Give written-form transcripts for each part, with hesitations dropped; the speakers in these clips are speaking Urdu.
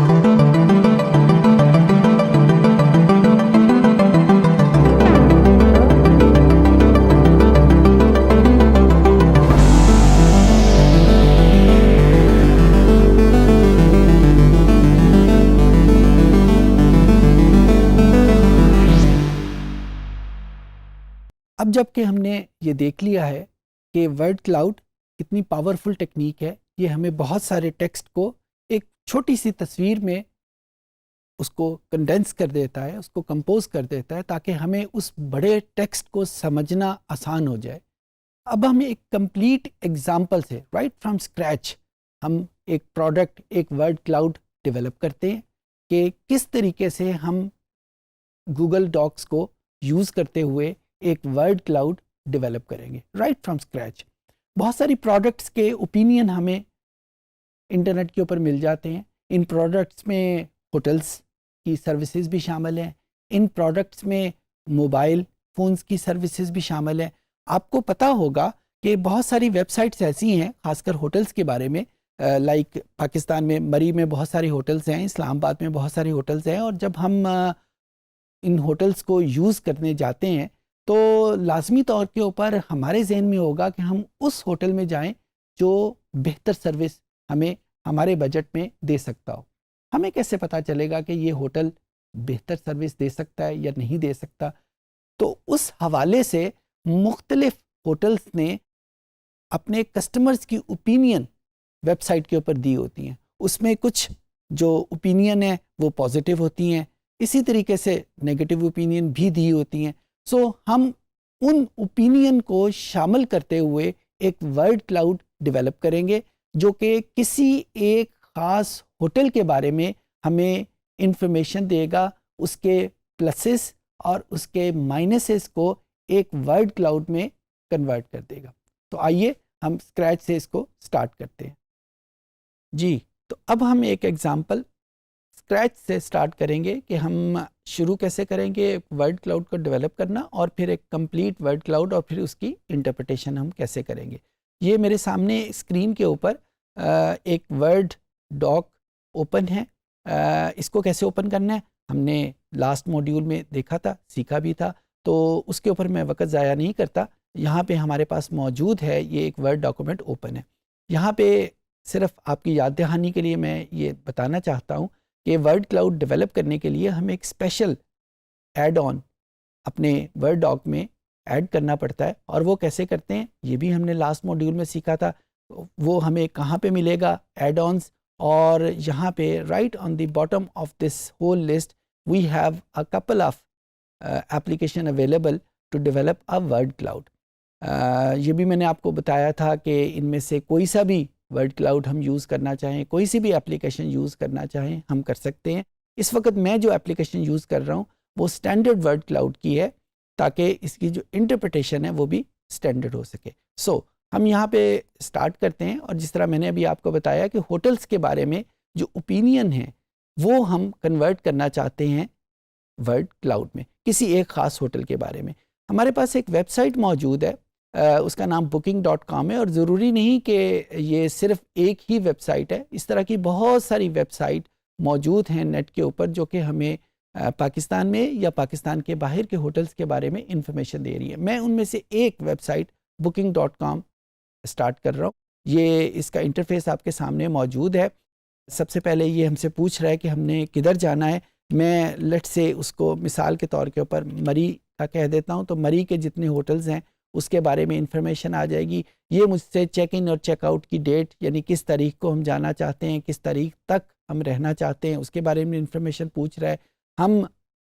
اب جب کہ ہم نے یہ دیکھ لیا ہے کہ ورڈ کلاؤڈ کتنی پاورفل ٹیکنیک ہے، یہ ہمیں بہت سارے ٹیکسٹ کو ایک چھوٹی سی تصویر میں اس کو کنڈینس کر دیتا ہے، اس کو کمپوز کر دیتا ہے تاکہ ہمیں اس بڑے ٹیکسٹ کو سمجھنا آسان ہو جائے۔ اب ہم ایک کمپلیٹ ایگزامپل سے رائٹ فرام اسکریچ ہم ایک پروڈکٹ، ایک ورڈ کلاؤڈ ڈیولپ کرتے ہیں کہ کس طریقے سے ہم گوگل ڈاکس کو یوز کرتے ہوئے ایک ورڈ کلاؤڈ ڈیولپ کریں گے رائٹ فرام اسکریچ۔ بہت ساری پروڈکٹس کے اوپینین ہمیں انٹرنیٹ کے اوپر مل جاتے ہیں۔ ان پروڈکٹس میں ہوٹلس کی سروسز بھی شامل ہیں، ان پروڈکٹس میں موبائل فونز کی سروسز بھی شامل ہیں۔ آپ کو پتہ ہوگا کہ بہت ساری ویب سائٹس ایسی ہیں خاص کر ہوٹلس کے بارے میں، لائک پاکستان میں مری میں بہت ساری ہوٹلس ہیں، اسلام آباد میں بہت ساری ہوٹلس ہیں، اور جب ہم ان ہوٹلس کو یوز کرنے جاتے ہیں تو لازمی طور کے اوپر ہمارے ذہن میں ہوگا کہ ہم اس ہوٹل میں جائیں جو بہتر سروس ہمیں ہمارے بجٹ میں دے سکتا ہو۔ ہمیں کیسے پتہ چلے گا کہ یہ ہوٹل بہتر سروس دے سکتا ہے یا نہیں دے سکتا؟ تو اس حوالے سے مختلف ہوٹلس نے اپنے کسٹمرز کی اوپینین ویب سائٹ کے اوپر دی ہوتی ہیں۔ اس میں کچھ جو اوپینین ہیں وہ پازیٹیو ہوتی ہیں، اسی طریقے سے نیگیٹو اوپینین بھی دی ہوتی ہیں۔ سو ہم ان اوپینین کو شامل کرتے ہوئے ایک ورڈ کلاؤڈ ڈیولپ کریں گے جو کہ کسی ایک خاص ہوٹل کے بارے میں ہمیں انفارمیشن دے گا، اس کے پلسز اور اس کے مائنسز کو ایک ورڈ کلاؤڈ میں کنورٹ کر دے گا۔ تو آئیے ہم اسکریچ سے اس کو سٹارٹ کرتے ہیں۔ جی، تو اب ہم ایک ایگزامپل اسکریچ سے سٹارٹ کریں گے کہ ہم شروع کیسے کریں گے ورڈ کلاؤڈ کو ڈیولپ کرنا، اور پھر ایک کمپلیٹ ورڈ کلاؤڈ اور پھر اس کی انٹرپریٹیشن ہم کیسے کریں گے۔ یہ میرے سامنے اسکرین کے اوپر ایک ورڈ ڈاک اوپن ہے۔ اس کو کیسے اوپن کرنا ہے ہم نے لاسٹ موڈیول میں دیکھا تھا، سیکھا بھی تھا، تو اس کے اوپر میں وقت ضائع نہیں کرتا۔ یہاں پہ ہمارے پاس موجود ہے یہ ایک ورڈ ڈاکومنٹ اوپن ہے۔ یہاں پہ صرف آپ کی یاد دہانی کے لیے میں یہ بتانا چاہتا ہوں کہ ورڈ کلاؤڈ ڈیولپ کرنے کے لیے ہمیں ایک اسپیشل ایڈ آن اپنے ورڈ ڈاک میں ایڈ کرنا پڑتا ہے، اور وہ کیسے کرتے ہیں یہ بھی ہم نے لاسٹ موڈیول میں سیکھا تھا۔ وہ ہمیں کہاں پہ ملے گا ایڈ آنس، اور یہاں پہ right on the bottom of this whole list we have a couple of application available to develop a word cloud۔ یہ بھی میں نے آپ کو بتایا تھا کہ ان میں سے کوئی سا بھی ورڈ کلاؤڈ ہم یوز کرنا چاہیں، کوئی سی بھی اپلیکیشن یوز کرنا چاہیں ہم کر سکتے ہیں۔ اس وقت میں جو اپلیکیشن یوز کر رہا ہوں وہ اسٹینڈرڈ ورڈ کلاؤڈ کی ہے تاکہ اس کی جو انٹرپریٹیشن ہے وہ بھی اسٹینڈرڈ ہو سکے۔ سو ہم یہاں پہ اسٹارٹ کرتے ہیں، اور جس طرح میں نے ابھی آپ کو بتایا کہ ہوٹلس کے بارے میں جو اوپینین ہیں وہ ہم کنورٹ کرنا چاہتے ہیں ورڈ کلاؤڈ میں، کسی ایک خاص ہوٹل کے بارے میں۔ ہمارے پاس ایک ویب سائٹ موجود ہے، اس کا نام booking.com ہے، اور ضروری نہیں کہ یہ صرف ایک ہی ویب سائٹ ہے، اس طرح کی بہت ساری ویب سائٹ موجود ہیں نیٹ کے اوپر جو کہ ہمیں پاکستان میں یا پاکستان کے باہر کے ہوٹلس کے بارے میں انفارمیشن دے رہی ہے۔ میں ان میں سے ایک ویب سائٹ booking.com اسٹارٹ کر رہا ہوں۔ یہ اس کا انٹرفیس آپ کے سامنے موجود ہے۔ سب سے پہلے یہ ہم سے پوچھ رہا ہے کہ ہم نے کدھر جانا ہے۔ میں لیٹ سے اس کو مثال کے طور کے اوپر مری کا کہہ دیتا ہوں، تو مری کے جتنے ہوٹلز ہیں اس کے بارے میں انفارمیشن آ جائے گی۔ یہ مجھ سے چیک ان اور چیک آؤٹ کی ڈیٹ، یعنی کس تاریخ کو ہم جانا چاہتے ہیں، کس تاریخ تک ہم رہنا چاہتے ہیں، اس کے بارے میں انفارمیشن پوچھ رہا ہے۔ ہم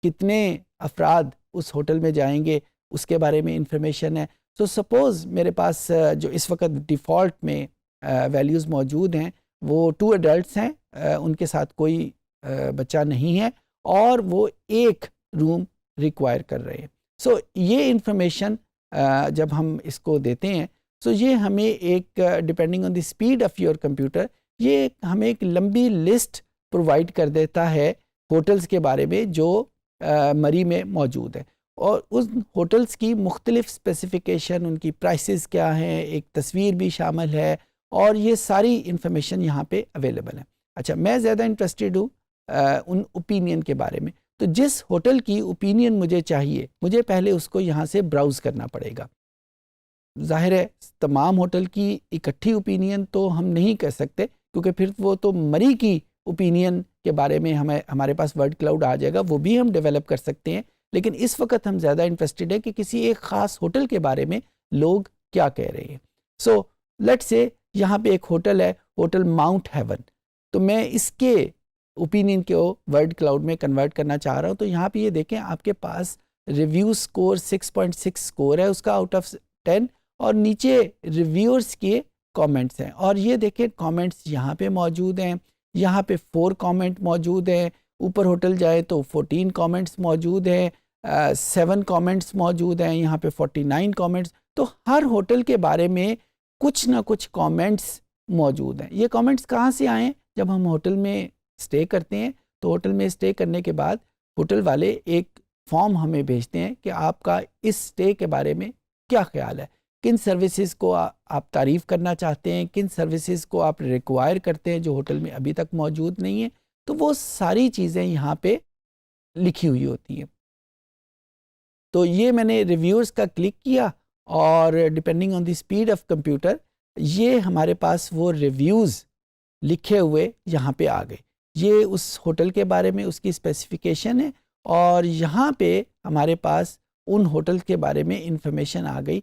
کتنے افراد اس ہوٹل میں جائیں گے اس کے بارے میں انفارمیشن ہے۔ سو سپوز میرے پاس جو اس وقت ڈیفالٹ میں ویلیوز موجود ہیں وہ 2 ایڈلٹس ہیں، ان کے ساتھ کوئی بچہ نہیں ہے، اور وہ ایک روم ریکوائر کر رہے ہیں۔ سو یہ انفارمیشن جب ہم اس کو دیتے ہیں، سو یہ ہمیں ایک depending on the speed of your computer, یہ ہمیں ایک لمبی لسٹ پرووائڈ کر دیتا ہے ہوٹلز کے بارے میں جو مری میں موجود ہے، اور اس ہوٹلز کی مختلف اسپیسیفیکیشن، ان کی پرائسز کیا ہیں، ایک تصویر بھی شامل ہے، اور یہ ساری انفارمیشن یہاں پہ اویلیبل ہے۔ اچھا، میں زیادہ انٹرسٹڈ ہوں ان اوپینین کے بارے میں. تو جس ہوٹل کی اوپینین مجھے چاہیے مجھے پہلے اس کو یہاں سے براؤز کرنا پڑے گا. ظاہر ہے تمام ہوٹل کی اکٹھی اوپینین تو ہم نہیں کر سکتے کیونکہ پھر وہ تو مری کی اوپینین کے بارے میں ہمارے پاس ورڈ کلاؤڈ آ جائے گا, وہ بھی ہم ڈیولپ کر سکتے ہیں. لیکن اس وقت ہم زیادہ انٹرسٹڈ ہیں کہ کسی ایک خاص ہوٹل کے بارے میں لوگ کیا کہہ رہے ہیں. سو لیٹ سے یہاں پہ ایک ہوٹل ہے, ہوٹل ماؤنٹ ہیون, تو میں اس کے اوپینین کو ورڈ کلاؤڈ میں کنورٹ کرنا چاہ رہا ہوں. تو یہاں پہ یہ دیکھیں آپ کے پاس ریویو سکور 6.6 سکور ہے اس کا آؤٹ آف 10, اور نیچے ریویورز کے کامنٹس ہیں, اور یہ دیکھیں کامنٹس یہاں پہ موجود ہیں, یہاں پہ 4 کامنٹ موجود ہیں, اوپر ہوٹل جائے تو 14 کامنٹس موجود ہیں, 7 کامنٹس موجود ہیں, یہاں پہ 49 کامنٹس. تو ہر ہوٹل کے بارے میں کچھ نہ کچھ کامنٹس موجود ہیں. یہ کامنٹس کہاں سے آئیں؟ جب ہم ہوٹل میں اسٹے کرتے ہیں تو ہوٹل میں اسٹے کرنے کے بعد ہوٹل والے ایک فارم ہمیں بھیجتے ہیں کہ آپ کا اس اسٹے کے بارے میں کیا خیال ہے, کن سروسز کو آپ تعریف کرنا چاہتے ہیں, کن سروسز کو آپ ریکوائر کرتے ہیں جو ہوٹل میں ابھی تک موجود نہیں ہیں. تو وہ ساری چیزیں یہاں پہ لکھی ہوئی ہوتی ہیں. تو یہ میں نے ریویوز کا کلک کیا اور depending on the speed of computer یہ ہمارے پاس وہ ریویوز لکھے ہوئے یہاں پہ آ گئے. یہ اس ہوٹل کے بارے میں اس کی اسپیسیفیکیشن ہے, اور یہاں پہ ہمارے پاس ان ہوٹل کے بارے میں انفارمیشن آ گئی.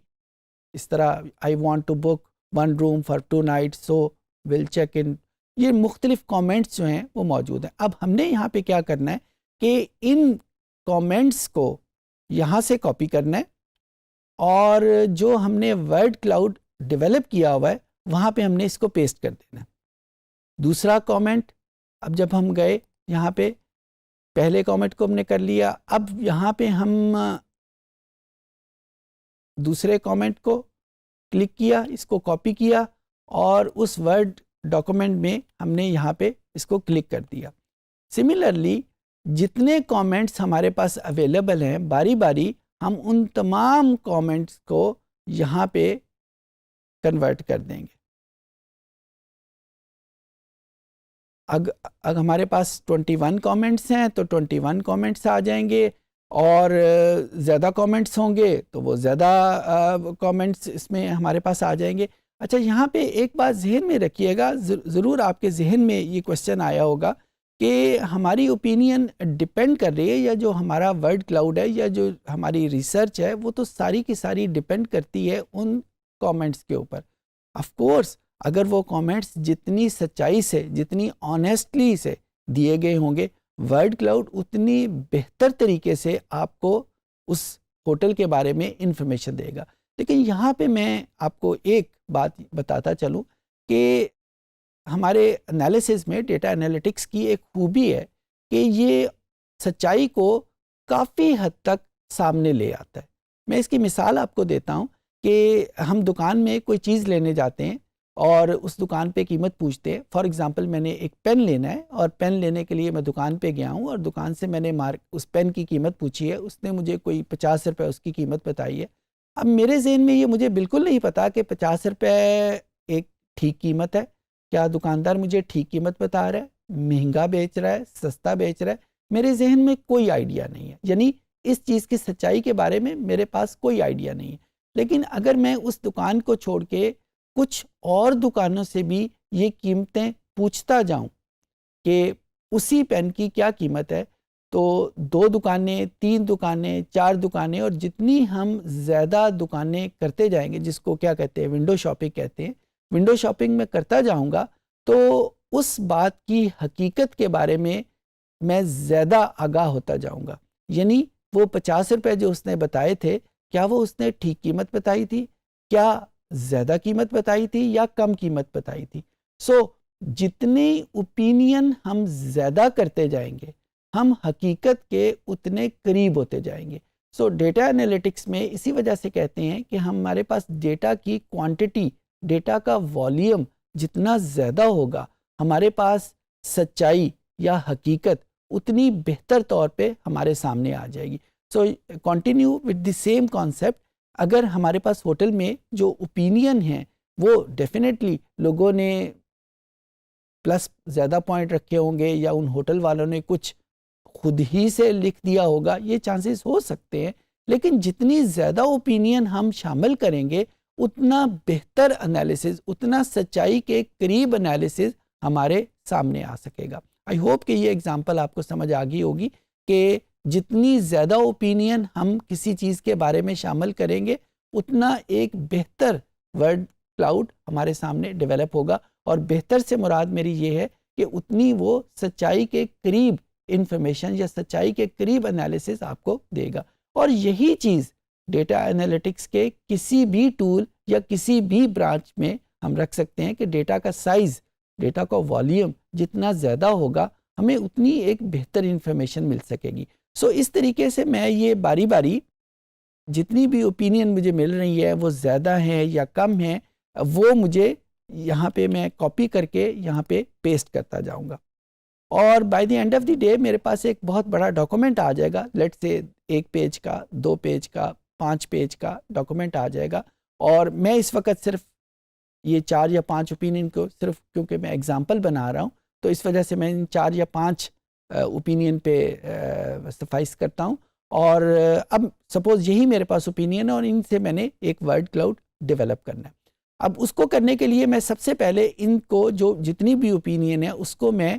اس طرح I want to book 1 room for 2 nights so will check in. یہ مختلف کامنٹس جو ہیں وہ موجود ہیں. اب ہم نے یہاں پہ کیا کرنا ہے کہ ان کامنٹس کو یہاں سے کاپی کرنا ہے, اور جو ہم نے ورڈ کلاؤڈ ڈیولپ کیا ہوا ہے وہاں پہ ہم نے اس کو پیسٹ کر دینا. دوسرا کامنٹ, اب جب ہم گئے یہاں پہ پہلے کامنٹ کو ہم نے کر لیا, اب یہاں پہ ہم دوسرے کامنٹ کو کلک کیا, اس کو کاپی کیا, اور اس ورڈ ڈاکومنٹ میں ہم نے یہاں پہ اس کو کلک کر دیا. سملرلی جتنے کامنٹس ہمارے پاس اویلیبل ہیں باری باری ہم ان تمام کامنٹس کو یہاں پہ کنورٹ کر دیں گے. اگر ہمارے پاس 21 کامنٹس ہیں تو 21 کامنٹس آ جائیں گے, اور زیادہ کامنٹس ہوں گے تو وہ زیادہ کامنٹس اس میں ہمارے پاس آ جائیں گے. اچھا یہاں پہ ایک بات ذہن میں رکھیے گا, ضرور آپ کے ذہن میں یہ کوشچن آیا ہوگا کہ ہماری اوپینین ڈپینڈ کر رہی ہے, یا جو ہمارا ورڈ کلاؤڈ ہے یا جو ہماری ریسرچ ہے وہ تو ساری کی ساری ڈپینڈ کرتی ہے ان کامنٹس کے اوپر. آف کورس اگر وہ کامنٹس جتنی سچائی سے جتنی آنیسٹلی سے دیے گئے ہوں گے ورڈ کلاؤڈ اتنی بہتر طریقے سے آپ کو اس ہوٹل کے بارے میں انفارمیشن دے گا. لیکن یہاں پہ میں آپ کو ایک بات بتاتا چلوں کہ ہمارے انالیسز میں ڈیٹا انالیٹکس کی ایک خوبی ہے کہ یہ سچائی کو کافی حد تک سامنے لے آتا ہے. میں اس کی مثال آپ کو دیتا ہوں کہ ہم دکان میں کوئی چیز لینے جاتے ہیں اور اس دکان پہ قیمت پوچھتے ہیں. فار ایگزامپل میں نے ایک پین لینا ہے, اور پین لینے کے لیے میں دکان پہ گیا ہوں, اور دکان سے میں نے اس پین کی قیمت پوچھی ہے, اس نے مجھے کوئی 50 روپے اس کی قیمت بتائی ہے. اب میرے ذہن میں یہ مجھے بالکل نہیں پتا کہ 50 روپے ایک ٹھیک قیمت ہے, کیا دکاندار مجھے ٹھیک قیمت بتا رہا ہے, مہنگا بیچ رہا ہے, سستا بیچ رہا ہے, میرے ذہن میں کوئی آئیڈیا نہیں ہے. یعنی اس چیز کی سچائی کے بارے میں میرے پاس کوئی آئیڈیا نہیں ہے. لیکن اگر میں اس دکان کو چھوڑ کے کچھ اور دکانوں سے بھی یہ قیمتیں پوچھتا جاؤں کہ اسی پین کی کیا قیمت ہے, تو 2 دکانیں 3 دکانیں 4 دکانیں, اور جتنی ہم زیادہ دکانیں کرتے جائیں گے, جس کو کیا کہتے ہیں ونڈو شاپنگ کہتے ہیں, ونڈو شاپنگ میں کرتا جاؤں گا تو اس بات کی حقیقت کے بارے میں میں زیادہ آگاہ ہوتا جاؤں گا. یعنی وہ 50 روپے جو اس نے بتائے تھے, کیا وہ اس نے ٹھیک قیمت بتائی تھی, کیا زیادہ قیمت بتائی تھی, یا کم قیمت بتائی تھی. سو جتنی اوپینین ہم زیادہ کرتے جائیں گے ہم حقیقت کے اتنے قریب ہوتے جائیں گے. سو ڈیٹا انالیٹکس میں اسی وجہ سے کہتے ہیں کہ ہمارے پاس ڈیٹا کی کوانٹٹی, ڈیٹا کا والیوم جتنا زیادہ ہوگا ہمارے پاس سچائی یا حقیقت اتنی بہتر طور پہ ہمارے سامنے آ جائے گی. So continue with the same concept, اگر ہمارے پاس ہوٹل میں جو اوپینین ہیں وہ ڈیفینیٹلی لوگوں نے پلس زیادہ پوائنٹ رکھے ہوں گے یا ان ہوٹل والوں نے کچھ خود ہی سے لکھ دیا ہوگا، یہ چانسز ہو سکتے ہیں. لیکن جتنی زیادہ اوپینین ہم شامل کریں گے اتنا بہتر انالیسز، اتنا سچائی کے قریب انالیسز ہمارے سامنے آ سکے گا. آئی ہوپ کہ یہ اگزامپل آپ کو سمجھ آ گئی ہوگی کہ جتنی زیادہ اوپینین ہم کسی چیز کے بارے میں شامل کریں گے اتنا ایک بہتر ورڈ کلاؤڈ ہمارے سامنے ڈیولپ ہوگا. اور بہتر سے مراد میری یہ ہے کہ اتنی وہ سچائی کے قریب انفارمیشن یا سچائی کے قریب انالیسز آپ کو دے گا. اور یہی چیز ڈیٹا انالیٹکس کے کسی بھی ٹول یا کسی بھی برانچ میں ہم رکھ سکتے ہیں کہ ڈیٹا کا سائز، ڈیٹا کا والیوم جتنا زیادہ ہوگا ہمیں اتنی ایک بہتر انفارمیشن مل سکے گی. سو اس طریقے سے میں یہ باری باری جتنی بھی اوپینین مجھے مل رہی ہے وہ زیادہ ہیں یا کم ہیں، وہ مجھے یہاں پہ میں کاپی کر کے یہاں پہ پیسٹ کرتا جاؤں گا. اور by the end of the day میرے پاس ایک بہت بڑا ڈاکومنٹ آ جائے گا. لیٹ سے 1 پیج کا، 2 پیج کا، 5 پیج کا ڈاکومنٹ آ جائے گا. اور میں اس وقت صرف یہ 4 یا 5 اوپینین کو صرف کیونکہ میں ایگزامپل بنا رہا ہوں تو اس وجہ سے میں ان 4 یا 5 اوپینین پہ سفائس کرتا ہوں. اور اب سپوز یہی میرے پاس اوپینین ہے اور ان سے میں نے ایک ورڈ کلاؤڈ ڈیولپ کرنا ہے. اب اس کو کرنے کے لیے میں سب سے پہلے ان کو جو جتنی بھی اوپینین ہے اس کو میں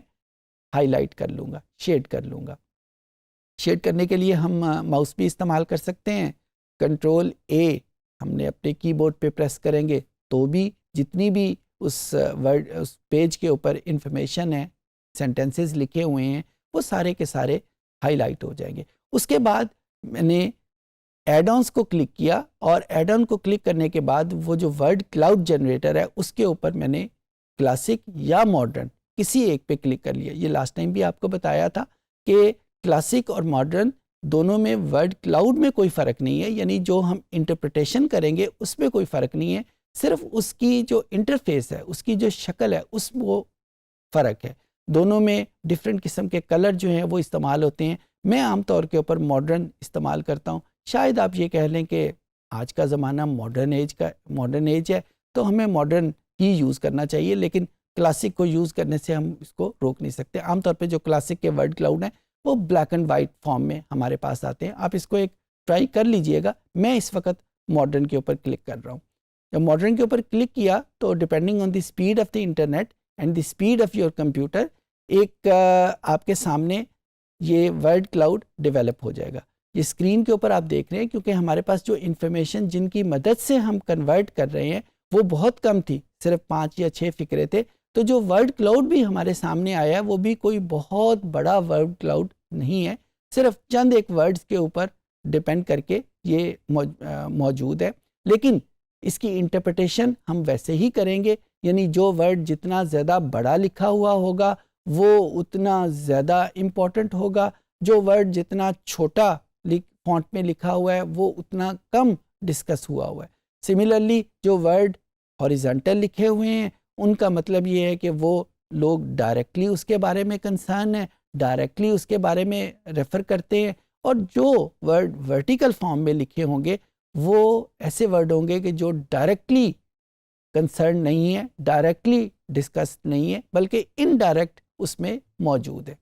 ہائی لائٹ کر لوں گا، شیڈ کر لوں گا. شیڈ کرنے کے لیے ہم ماؤس بھی استعمال کر سکتے ہیں. کنٹرول اے ہم نے اپنے کی بورڈ پہ پریس کریں گے تو بھی جتنی بھی اس پیج کے اوپر انفارمیشن ہے، سینٹنسز لکھے ہوئے ہیں، وہ سارے کے سارے ہائی لائٹ ہو جائیں گے. اس کے بعد میں نے ایڈ آنس کو کلک کیا اور ایڈ آن کو کلک کرنے کے بعد وہ جو ورڈ کلاؤڈ جنریٹر ہے اس کے اوپر میں نے کلاسک یا ماڈرن کسی ایک پہ کلک کر لیا. یہ لاسٹ ٹائم بھی آپ کو بتایا تھا کہ کلاسک اور ماڈرن دونوں میں ورڈ کلاؤڈ میں کوئی فرق نہیں ہے، یعنی جو ہم انٹرپریٹیشن کریں گے اس میں کوئی فرق نہیں ہے، صرف اس کی جو انٹرفیس ہے، اس کی جو شکل ہے اس وہ فرق ہے. دونوں میں ڈفرینٹ قسم کے کلر جو ہیں وہ استعمال ہوتے ہیں. میں عام طور کے اوپر ماڈرن استعمال کرتا ہوں. شاید آپ یہ کہہ لیں کہ آج کا زمانہ ماڈرن ایج ہے تو ہمیں ماڈرن ہی یوز کرنا چاہیے، لیکن کلاسک کو یوز کرنے سے ہم اس کو روک نہیں سکتے. عام طور پہ جو کلاسک کے ورڈ کلاؤڈ ہیں وہ بلیک اینڈ وائٹ فارم میں ہمارے پاس آتے ہیں. آپ اس کو ایک ٹرائی کر لیجئے گا. میں اس وقت ماڈرن کے اوپر کلک کر رہا ہوں. جب ماڈرن کے اوپر کلک کیا تو depending on the speed of the internet and the speed of your computer ایک آپ کے سامنے یہ ورڈ کلاؤڈ ڈیولپ ہو جائے گا. یہ اسکرین کے اوپر آپ دیکھ رہے ہیں کیونکہ ہمارے پاس جو انفارمیشن جن کی مدد سے ہم کنورٹ کر رہے ہیں وہ بہت کم تھی، صرف 5 یا 6 فقرے تھے. تو جو ورڈ کلاؤڈ بھی ہمارے سامنے آیا ہے وہ بھی کوئی بہت بڑا ورڈ کلاؤڈ نہیں ہے، صرف چند ایک ورڈز کے اوپر ڈیپینڈ کر کے یہ موجود ہے. لیکن اس کی انٹرپریٹیشن ہم ویسے ہی کریں گے، یعنی جو ورڈ جتنا زیادہ بڑا لکھا ہوا ہوگا وہ اتنا زیادہ امپورٹنٹ ہوگا، جو ورڈ جتنا چھوٹا فونٹ میں لکھا ہوا ہے وہ اتنا کم ڈسکس ہوا ہوا ہے. سملرلی جو ورڈ ہاریزونٹل لکھے ہوئے ہیں ان کا مطلب یہ ہے کہ وہ لوگ ڈائریکٹلی اس کے بارے میں کنسرن ہے، ڈائریکٹلی اس کے بارے میں ریفر کرتے ہیں. اور جو ورڈ ورٹیکل فارم میں لکھے ہوں گے وہ ایسے ورڈ ہوں گے کہ جو ڈائریکٹلی کنسرن نہیں ہے، ڈائریکٹلی ڈسکس نہیں ہے، بلکہ انڈائریکٹ اس میں موجود ہے.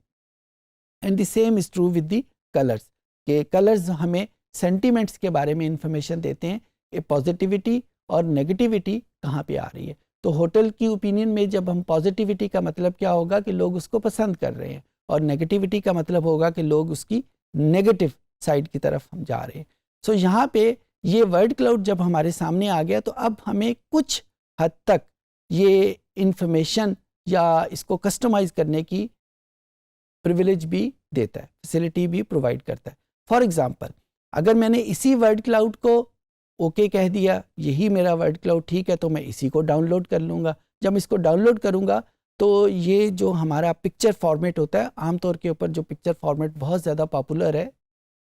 And the same is true with the colours, کہ کلرز ہمیں سینٹیمنٹس کے بارے میں انفارمیشن دیتے ہیں کہ پازیٹیوٹی اور نیگیٹیوٹی کہاں پہ آ رہی ہے. تو ہوٹل کی اوپینین میں جب ہم پازیٹیوٹی کا مطلب کیا ہوگا کہ لوگ اس کو پسند کر رہے ہیں، اور نیگیٹیوٹی کا مطلب ہوگا کہ لوگ اس کی نیگیٹو سائڈ کی طرف ہم جا رہے ہیں. سو یہاں پہ یہ ورڈ کلاؤڈ جب ہمارے سامنے آ گیا تو اب ہمیں کچھ حد تک یہ انفارمیشن یا اس کو کسٹمائز کرنے کی پریویلیج بھی دیتا ہے، فیسلٹی بھی پرووائڈ کرتا ہے. فار ایگزامپل اگر میں نے اسی ورڈ کلاؤڈ کو اوکے کہہ دیا، یہی میرا ورڈ کلاؤڈ ٹھیک ہے، تو میں اسی کو ڈاؤن لوڈ کر لوں گا. جب اس کو ڈاؤن لوڈ کروں گا تو یہ جو ہمارا پکچر فارمیٹ ہوتا ہے، عام طور کے اوپر جو پکچر فارمیٹ بہت زیادہ پاپولر ہے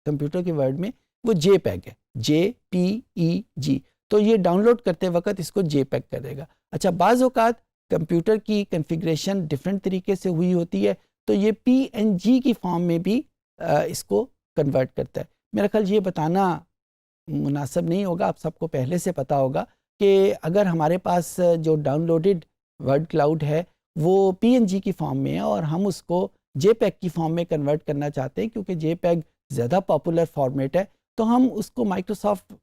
کمپیوٹر کے ورڈ میں وہ جے پیگ ہے، JPEG. تو یہ ڈاؤن لوڈ کرتے وقت اس کو جے پیگ کر دے گا. اچھا بعض اوقات کمپیوٹر کی کنفیگریشن ڈفرینٹ طریقے سے ہوئی ہوتی ہے تو یہ PNG کی فارم میں بھی اس کو کنورٹ کرتا ہے. میرا خیال یہ بتانا مناسب نہیں ہوگا، آپ سب کو پہلے سے پتا ہوگا کہ اگر ہمارے پاس جو ڈاؤن لوڈڈ ورڈ کلاؤڈ ہے وہ پی این جی کی فارم میں ہے اور ہم اس کو جے پیگ کی فارم میں کنورٹ کرنا چاہتے ہیں کیونکہ جے پیگ زیادہ پاپولر فارمیٹ ہے، تو ہم اس کو مائکروسافٹ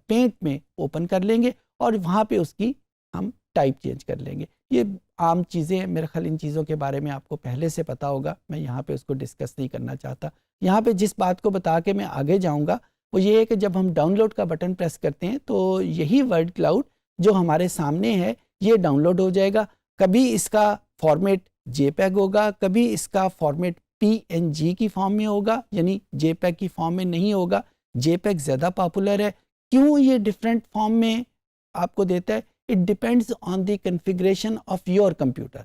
پینٹ میں اوپن کر لیں گے اور وہاں پہ اس کی ہم ٹائپ چینج کر لیں گے. یہ عام چیزیں ہیں، میرے خیال ان چیزوں کے بارے میں آپ کو پہلے سے پتا ہوگا، میں یہاں پہ اس کو ڈسکس نہیں کرنا چاہتا. یہاں پہ جس بات کو بتا کے میں آگے جاؤں گا وہ یہ ہے کہ جب ہم ڈاؤن لوڈ کا بٹن پریس کرتے ہیں تو یہی ورڈ کلاؤڈ جو ہمارے سامنے ہے یہ ڈاؤن لوڈ ہو جائے گا. کبھی اس کا فارمیٹ جے پیگ ہوگا، کبھی اس کا فارمیٹ پی این جی کی فارم میں ہوگا، یعنی جے پیگ کی فارم میں نہیں ہوگا. جے پیگ زیادہ پاپولر ہے. کیوں یہ ڈفرینٹ فارم میں آپ کو دیتا ہے؟ It depends on the configuration of your computer.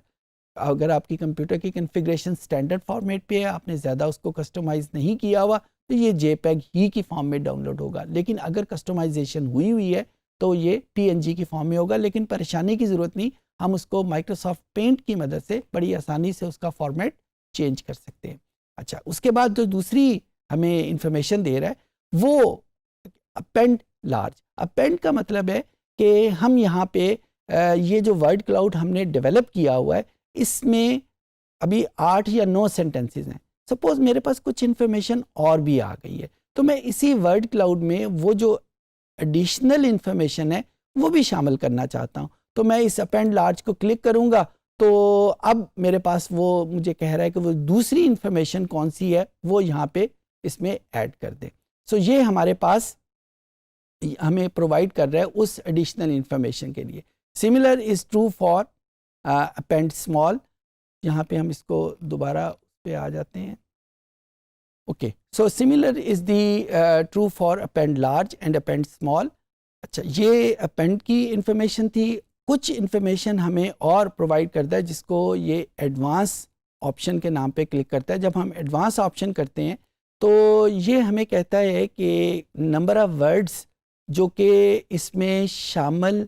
اگر آپ کی کمپیوٹر کی کنفیگریشن اسٹینڈرڈ فارمیٹ پہ ہے، آپ نے زیادہ اس کو کسٹمائز نہیں کیا ہوا، تو یہ جے پیگ ہی کی فارم میں ڈاؤن لوڈ ہوگا. لیکن اگر کسٹمائزیشن ہوئی ہے تو یہ پی این جی کی فارم میں ہوگا. لیکن پریشانی کی ضرورت نہیں، ہم اس کو مائکروسافٹ پینٹ کی مدد سے بڑی آسانی سے اس کا فارمیٹ چینج کر سکتے ہیں. اچھا، اس کے بعد جو دوسری ہمیں انفارمیشن دے رہا ہے وہ اپینڈ لارج. اپینڈ کا مطلب ہے کہ ہم یہاں پہ یہ جو ورڈ کلاؤڈ ہم نے ڈیولپ کیا ہوا ہے اس میں ابھی 8 یا 9 سینٹنسز ہیں. سپوز میرے پاس کچھ انفارمیشن اور بھی آ گئی ہے تو میں اسی ورڈ کلاؤڈ میں وہ جو ایڈیشنل انفارمیشن ہے وہ بھی شامل کرنا چاہتا ہوں. تو میں اس اپینڈ لارج کو کلک کروں گا تو اب میرے پاس وہ مجھے کہہ رہا ہے کہ وہ دوسری انفارمیشن کون سی ہے وہ یہاں پہ اس میں ایڈ کر دے. سو یہ ہمارے پاس ہمیں پرووائڈ کر رہا ہے اس ایڈیشنل انفارمیشن کے لیے. Similar is true for append small. یہاں پہ ہم اس کو دوبارہ پہ آ جاتے ہیں. Okay, so similar is the true for append large and append small. اچھا، یہ اپینڈ کی انفارمیشن تھی. کچھ انفارمیشن ہمیں اور پرووائڈ کرتا ہے جس کو یہ ایڈوانس آپشن کے نام پہ کلک کرتا ہے. جب ہم ایڈوانس آپشن کرتے ہیں تو یہ ہمیں کہتا ہے کہ نمبر آف ورڈز جو کہ اس میں شامل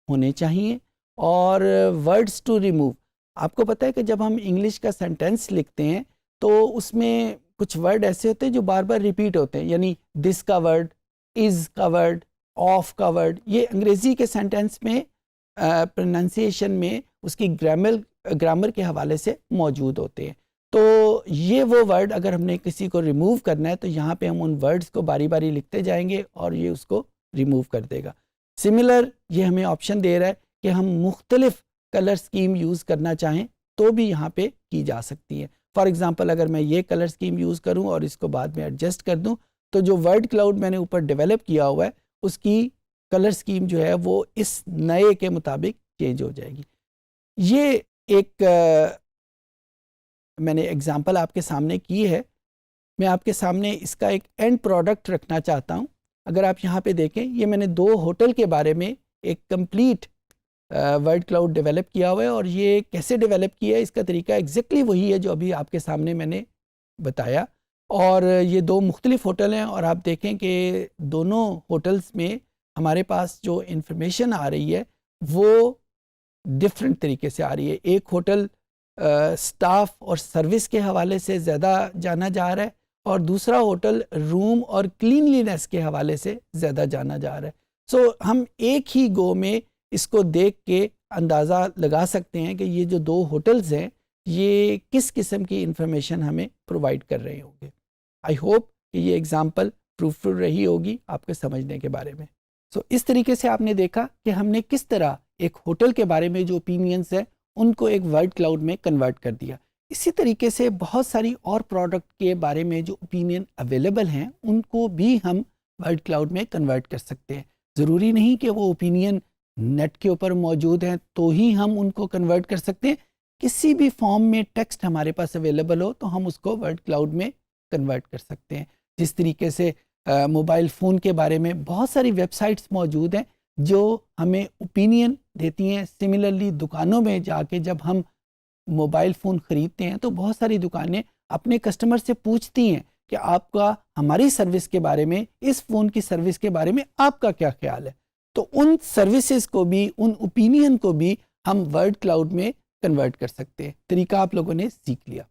ہونے چاہیے اور ورڈز ٹو ریموو. آپ کو پتہ ہے کہ جب ہم انگلش کا سینٹینس لکھتے ہیں تو اس میں کچھ ورڈ ایسے ہوتے ہیں جو بار بار ریپیٹ ہوتے ہیں، یعنی دس کا ورڈ، از کا ورڈ، آف کا ورڈ. یہ انگریزی کے سینٹینس میں پروننسیشن میں اس کی گرامر کے حوالے سے موجود ہوتے ہیں. تو یہ وہ ورڈ اگر ہم نے کسی کو ریموو کرنا ہے تو یہاں پہ ہم ان ورڈز کو باری باری لکھتے جائیں گے اور یہ اس کو ریموو کر دے گا. سملر یہ ہمیں آپشن دے رہا ہے کہ ہم مختلف کلر اسکیم یوز کرنا چاہیں تو بھی یہاں پہ کی جا سکتی ہے. فار ایگزامپل اگر میں یہ کلر اسکیم یوز کروں اور اس کو بعد میں ایڈجسٹ کر دوں تو جو ورڈ کلاؤڈ میں نے اوپر ڈیولپ کیا ہوا ہے اس کی کلر اسکیم جو ہے وہ اس نئے کے مطابق چینج ہو جائے گی. یہ ایک میں نے ایگزامپل آپ کے سامنے کی ہے. میں آپ کے سامنے اس کا ایک اینڈ پروڈکٹ رکھنا چاہتا ہوں. اگر آپ یہاں پہ دیکھیں، یہ میں نے 2 ہوٹل کے بارے میں ایک کمپلیٹ ورڈ کلاؤڈ ڈیولپ کیا ہوا ہے. اور یہ کیسے ڈیولپ کیا ہے، اس کا طریقہ ایگزیکٹلی وہی ہے جو ابھی آپ کے سامنے میں نے بتایا. اور یہ 2 مختلف ہوٹل ہیں اور آپ دیکھیں کہ دونوں ہوٹلز میں ہمارے پاس جو انفارمیشن آ رہی ہے وہ ڈفرینٹ طریقے سے آ رہی ہے. ایک ہوٹل سٹاف اور سروس کے حوالے سے زیادہ جانا جا رہا ہے اور دوسرا ہوٹل روم اور کلینلینس کے حوالے سے زیادہ جانا جا رہا ہے. سو ہم ایک ہی گو میں اس کو دیکھ کے اندازہ لگا سکتے ہیں کہ یہ جو 2 ہوٹلز ہیں یہ کس قسم کی انفارمیشن ہمیں پرووائڈ کر رہے ہوں گے. آئی ہوپ کہ یہ ایگزامپل پروففل رہی ہوگی آپ کے سمجھنے کے بارے میں. سو اس طریقے سے آپ نے دیکھا کہ ہم نے کس طرح ایک ہوٹل کے بارے میں جو اوپینینز ہیں ان کو ایک ورڈ کلاؤڈ میں کنورٹ کر دیا. اسی طریقے سے بہت ساری اور پروڈکٹ کے بارے میں جو اوپینین اویلیبل ہیں ان کو بھی ہم ورڈ کلاؤڈ میں کنورٹ کر سکتے ہیں. ضروری نہیں کہ وہ اوپینین نیٹ کے اوپر موجود ہیں تو ہی ہم ان کو کنورٹ کر سکتے ہیں. کسی بھی فارم میں ٹیکسٹ ہمارے پاس اویلیبل ہو تو ہم اس کو ورڈ کلاؤڈ میں کنورٹ کر سکتے ہیں. جس طریقے سے موبائل فون کے بارے میں بہت ساری ویب سائٹس موجود ہیں جو ہمیں اوپینین دیتی ہیں. سملرلی دکانوں میں جا کے جب ہم موبائل فون خریدتے ہیں تو بہت ساری دکانیں اپنے کسٹمر سے پوچھتی ہیں کہ آپ کا ہماری سروس کے بارے میں، اس فون کی سروس کے بارے میں آپ کا کیا خیال ہے. تو ان سروسز کو بھی، ان اوپینین کو بھی ہم ورڈ کلاؤڈ میں کنورٹ کر سکتے ہیں. طریقہ آپ لوگوں نے سیکھ لیا.